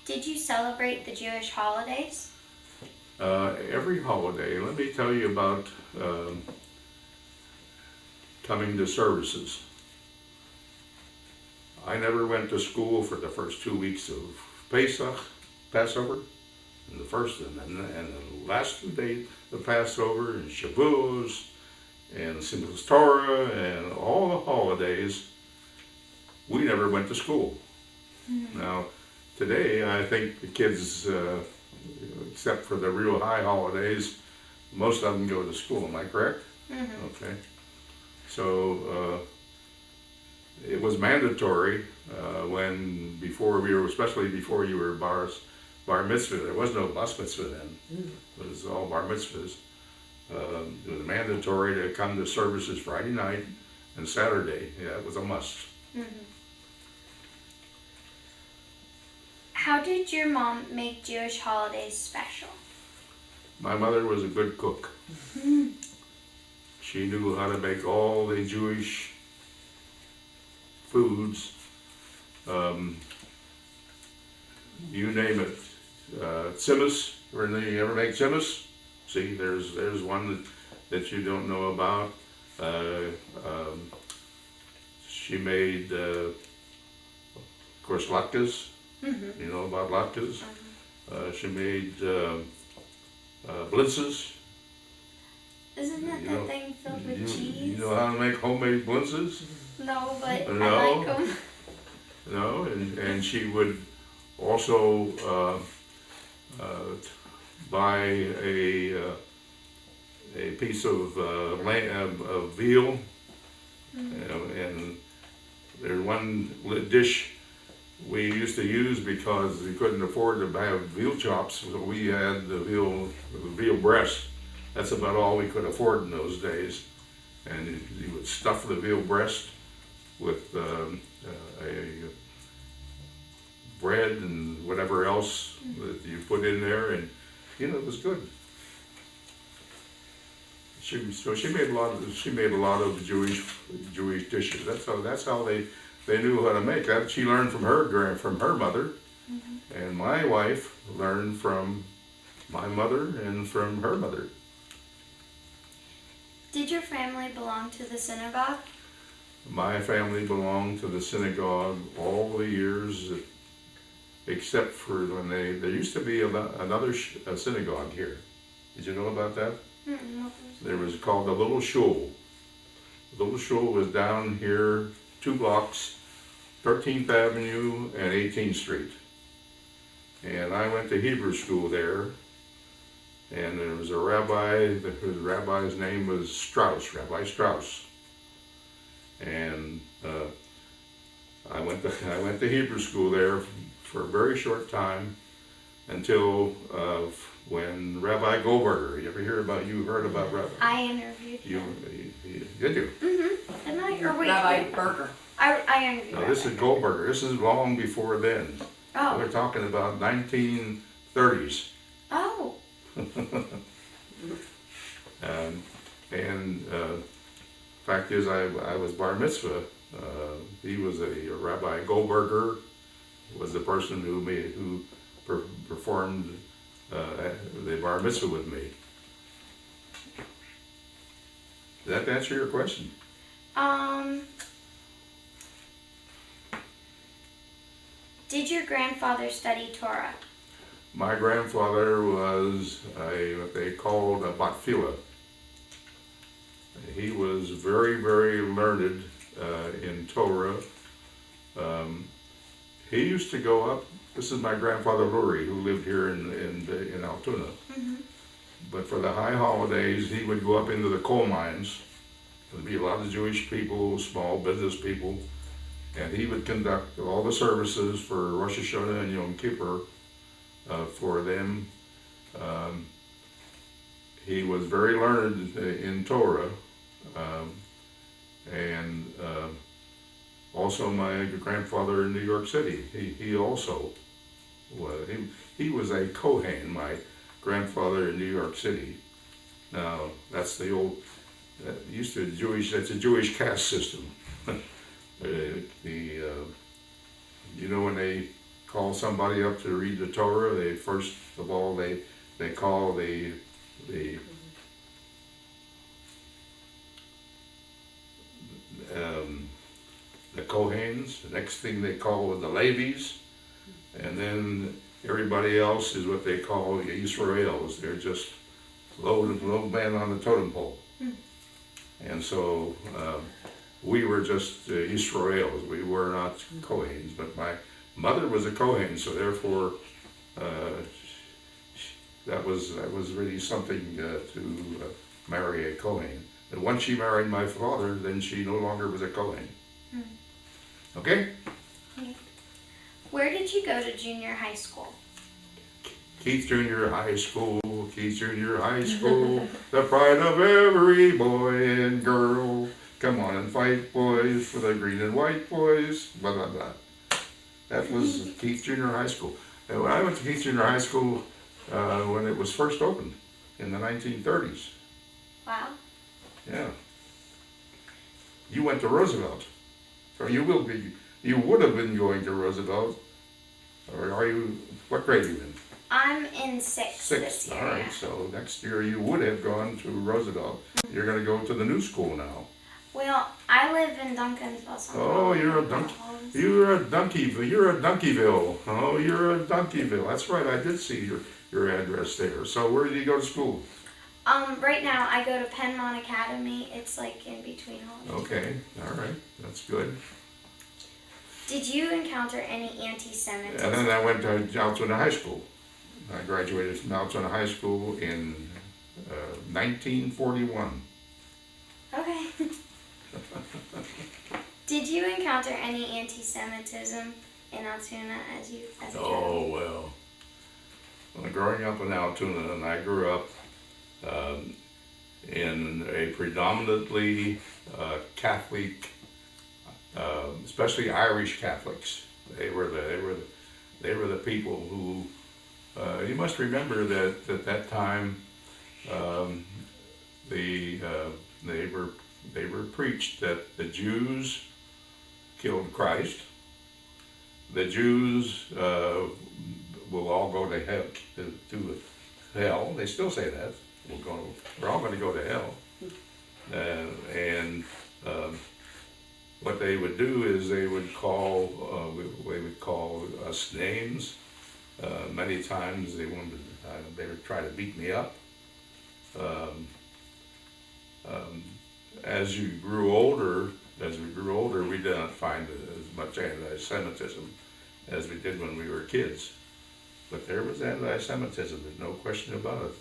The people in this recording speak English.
Did you celebrate the Jewish holidays? Every holiday. Let me tell you about coming to services. I never went to school for the first 2 weeks of Passover, and the first and the last 2 days of Passover and Shavuos and Simchas Torah and all the holidays. We never went to school. Now, today I think the kids, except for the real high holidays, most of them go to school. Am I correct? Okay. So it was mandatory before we were, especially before you were bar mitzvah. There was no bas mitzvah then. It was all bar mitzvahs. It was mandatory to come to services Friday night and Saturday. Yeah, it was a must. How did your mom make Jewish holidays special? My mother was a good cook. She knew how to make all the Jewish foods. You name it. Tzimmus. You ever make tzimmus? See, there's one that you don't know about. She made, of course, latkes. You know about latkes. She made blintzes. Isn't that that thing filled with cheese? You know how to make homemade blintzes? No, but No? I like them. No, and she would also buy a piece of veal, and there's one dish we used to use because we couldn't afford to have veal chops, so we had the veal breast. That's about all we could afford in those days, and you would stuff the veal breast with a bread and whatever else that you put in there, and it was good. She made a lot of Jewish dishes. That's how they knew how to make that. She learned from her mother, and my wife learned from my mother and from her mother. Did your family belong to the synagogue? My family belonged to the synagogue all the years, except for when there used to be another synagogue here. Did you know about that? There was called the Little Shul. The Little Shul was down here 2 blocks, 13th Avenue and 18th Street. And I went to Hebrew school there, and there was a rabbi, the rabbi's name was Rabbi Strauss. And I went to Hebrew school there for a very short time until when Rabbi Goldberger. You heard about Rabbi? I interviewed him. Did you? Didn't I? Or wait, Rabbi Berger. I interviewed No, this is Goldberger. This is long before then. Oh. We're talking about 1930s. Oh. And fact is, I was bar mitzvah. He was Rabbi Goldberger was the person who performed the bar mitzvah with me. Did that answer your question? Did your grandfather study Torah? My grandfather was what they called a batfila. He was very, very learned in Torah. He used to go up. This is my grandfather Lurie, who lived here in Altoona. But for the high holidays, he would go up into the coal mines. There'd be a lot of Jewish people, small business people, and he would conduct all the services for Rosh Hashanah and Yom Kippur for them. He was very learned in Torah, and also my grandfather in New York City. He also was. He was a Kohen, my grandfather in New York City. Now that's the old. That's a Jewish caste system. You know when they call somebody up to read the Torah, they first of all they call the um, the Kohens. The next thing they call the Levies, and then everybody else is what they call the Israels. They're just low man on the totem pole. And so we were just Israels. We were not Kohens, but my mother was a Kohen, so therefore that was really something to marry a Kohen. And once she married my father, then she no longer was a Kohen. Okay? Where did you go to junior high school? Keith Junior High School, Keith Junior High School, the pride of every boy and girl. Come on and fight, boys, for the green and white boys. Blah, blah, blah. That was Keith Junior High School. And when I went to Keith Junior High School, when it was first opened in the 1930s. Wow. Yeah. You went to Roosevelt. So you would have been going to Roosevelt. Or are you, what grade are you in? I'm in sixth this Sixth, year. all right. Yeah. So next year you would have gone to Roosevelt. You're going to go to the new school now. Well, I live in Duncansville. So Oh, you're a Dunkyville. You're a Dunkyville. Oh, you're a Dunkyville. That's right. I did see your address there. So where did you go to school? Right now I go to Penmont Academy. It's like in between all. Okay, all right. That's good. Did you encounter any anti-Semitism? And then I went to Altoona High School. I graduated from Altoona High School in 1941. Okay. Did you encounter any anti-Semitism in Altoona as a child? Oh, well. Growing up in Altoona, and I grew up in a predominantly Catholic, especially Irish Catholics. They were the people who. You must remember that at that time, they were preached that the Jews killed Christ. The Jews will all go to hell. To hell. They still say that. We're all going to go to hell. And what they would do is they would call us names. Many times they would try to beat me up. As we grew older, we did not find as much anti-Semitism as we did when we were kids. But there was anti-Semitism, there's no question about it.